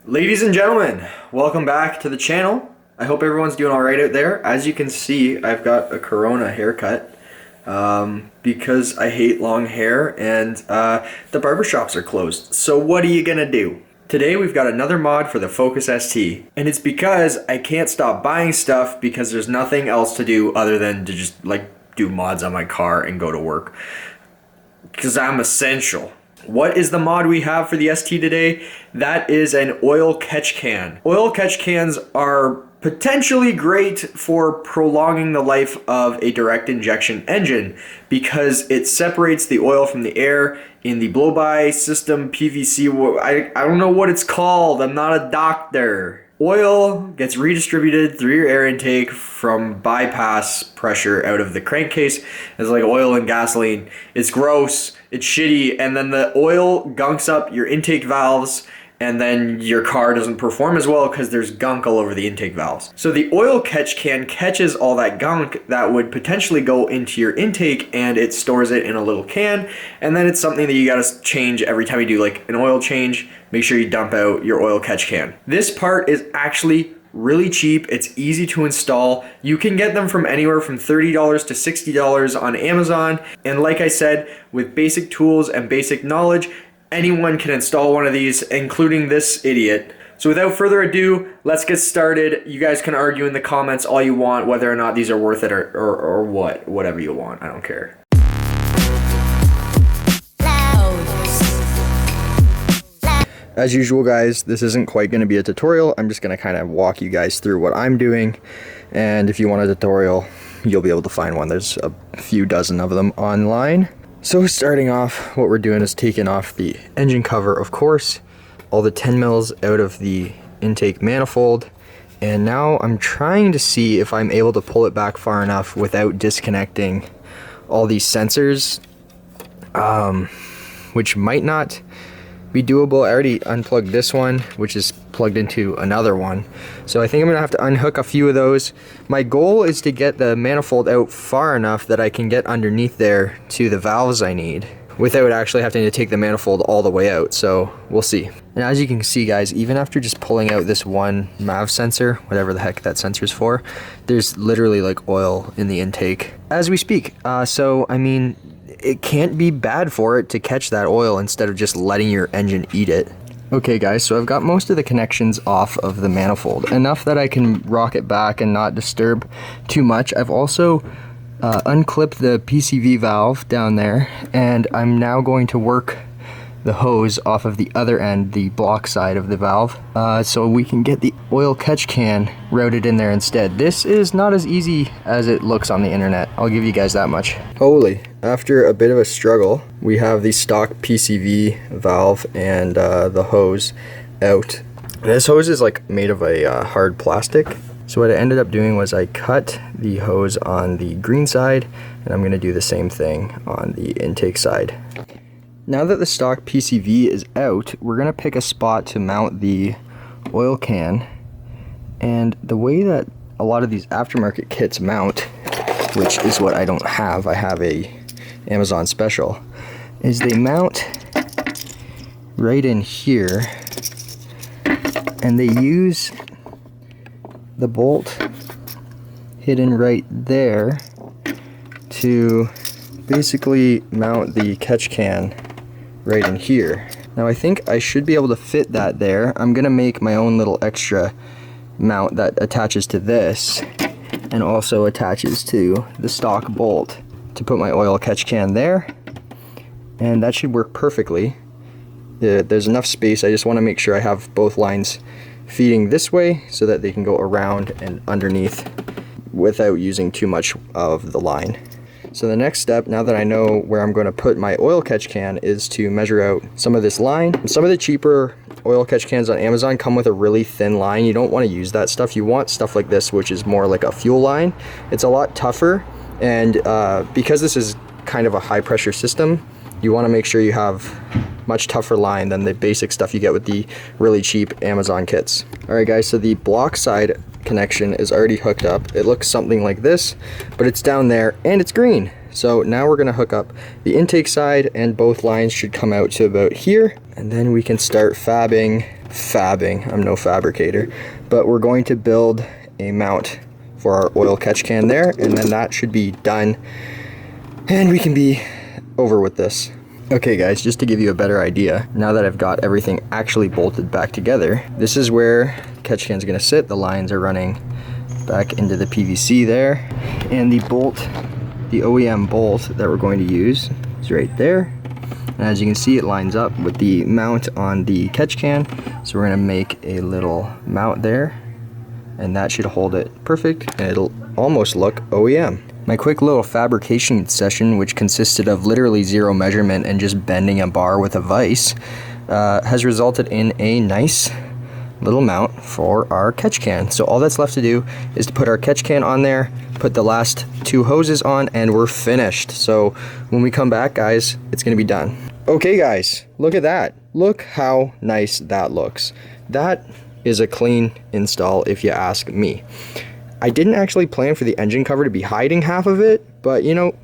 Ladies and gentlemen, welcome back to the channel. I hope everyone's doing alright out there. As you can see, I've got a Corona haircut because I hate long hair and the barbershops are closed. So what are you gonna do? Today we've got another mod for the Focus ST, and it's because I can't stop buying stuff because there's nothing else to do other than to just do mods on my car and go to work. Because I'm essential. What is the mod we have for the ST today? That is an oil catch can. Oil catch cans are potentially great for prolonging the life of a direct injection engine because it separates the oil from the air in the blow-by system, PVC. I don't know what it's called. I'm not a doctor. Oil gets redistributed through your air intake from bypass pressure out of the crankcase. It's like oil and gasoline. It's gross, it's shitty, and then the oil gunks up your intake valves, and then your car doesn't perform as well because there's gunk all over the intake valves. So the oil catch can catches all that gunk that would potentially go into your intake, and it stores it in a little can, and then it's something that you gotta change every time you do like an oil change. Make sure you dump out your oil catch can. This part is actually really cheap. It's easy to install. You can get them from anywhere from $30 to $60 on Amazon. And like I said, with basic tools and basic knowledge, anyone can install one of these, including this idiot. So without further ado, let's get started. You guys can argue in the comments all you want whether or not these are worth it or whatever you want. I don't care. As usual, guys, this isn't quite going to be a tutorial. I'm just going to kind of walk you guys through what I'm doing, and if you want a tutorial, you'll be able to find one. There's a few dozen of them online. So starting off, what we're doing is taking off the engine cover, of course, all the 10 mils out of the intake manifold, and now I'm trying to see if I'm able to pull it back far enough without disconnecting all these sensors, which might not be doable. I already unplugged this one, which is plugged into another one, so I think I'm gonna have to unhook a few of those. My goal is to get the manifold out far enough that I can get underneath there to the valves I need without actually having to take the manifold all the way out, so we'll see. And as you can see, guys, even after just pulling out this one MAV sensor, whatever the heck that sensor's for, there's literally like oil in the intake as we speak. So I mean, it can't be bad for it to catch that oil instead of just letting your engine eat it. Okay guys, so I've got most of the connections off of the manifold, enough that I can rock it back and not disturb too much. I've also unclipped the PCV valve down there, and I'm now going to work the hose off of the other end, the block side of the valve, so we can get the oil catch can routed in there instead. This is not as easy as it looks on the internet, I'll give you guys that much. Holy, after a bit of a struggle, we have the stock PCV valve and the hose out. This hose is like made of a hard plastic. So what I ended up doing was I cut the hose on the green side, and I'm going to do the same thing on the intake side. Now that the stock PCV is out, we're going to pick a spot to mount the oil can. And the way that a lot of these aftermarket kits mount, which is what I don't have, I have a Amazon special, is they mount right in here, and they use the bolt hidden right there to basically mount the catch can right in here. Now I think I should be able to fit that there. I'm gonna make my own little extra mount that attaches to this and also attaches to the stock bolt to put my oil catch can there, and that should work perfectly. There's enough space. I just want to make sure I have both lines feeding this way so that they can go around and underneath without using too much of the line. So the next step, now that I know where I'm going to put my oil catch can, is to measure out some of this line. Some of the cheaper oil catch cans on Amazon come with a really thin line. You don't want to use that stuff. You want stuff like this, which is more like a fuel line. It's a lot tougher, and because this is kind of a high pressure system, you want to make sure you have much tougher line than the basic stuff you get with the really cheap Amazon kits. Alright guys, so the block side connection is already hooked up. It looks something like this, but it's down there and it's green. So now we're going to hook up the intake side, and both lines should come out to about here, and then we can start fabbing fabbing. I'm no fabricator, but we're going to build a mount for our oil catch can there, and then that should be done and we can be over with this. Okay guys, just to give you a better idea, now that I've got everything actually bolted back together, this is where the catch can's gonna sit. The lines are running back into the PVC there, and the bolt, the OEM bolt that we're going to use is right there. And as you can see, it lines up with the mount on the catch can. So we're gonna make a little mount there, and that should hold it perfect, and it'll almost look OEM. My quick little fabrication session, which consisted of literally zero measurement and just bending a bar with a vise, has resulted in a nice little mount for our catch can. So all that's left to do is to put our catch can on there, put the last 2 hoses on, and we're finished. So when we come back, guys, it's gonna be done. Okay guys, look at that. Look how nice that looks. That is a clean install if you ask me. I didn't actually plan for the engine cover to be hiding half of it, but you know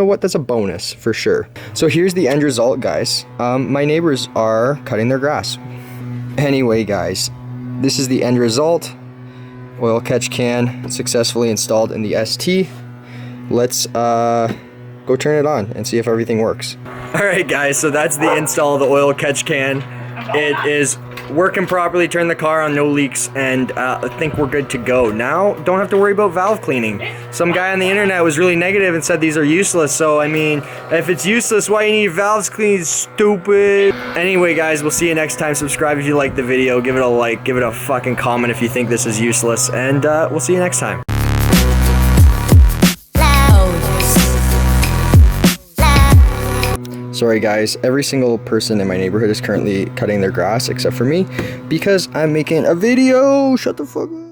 what, that's a bonus for sure. So here's the end result, guys. My neighbors are cutting their grass. Anyway guys, this is the end result. Oil catch can successfully installed in the ST. Let's go turn it on and see if everything works. Alright guys, so that's the install of the oil catch can. It is working properly, turned the car on, no leaks, and I think we're good to go. Now, don't have to worry about valve cleaning. Some guy on the internet was really negative and said these are useless, so I mean, if it's useless, why you need valves cleaned, stupid? Anyway guys, we'll see you next time. Subscribe if you liked the video, give it a like, give it a fucking comment if you think this is useless, and we'll see you next time. Sorry guys, every single person in my neighborhood is currently cutting their grass except for me because I'm making a video. Shut the fuck up.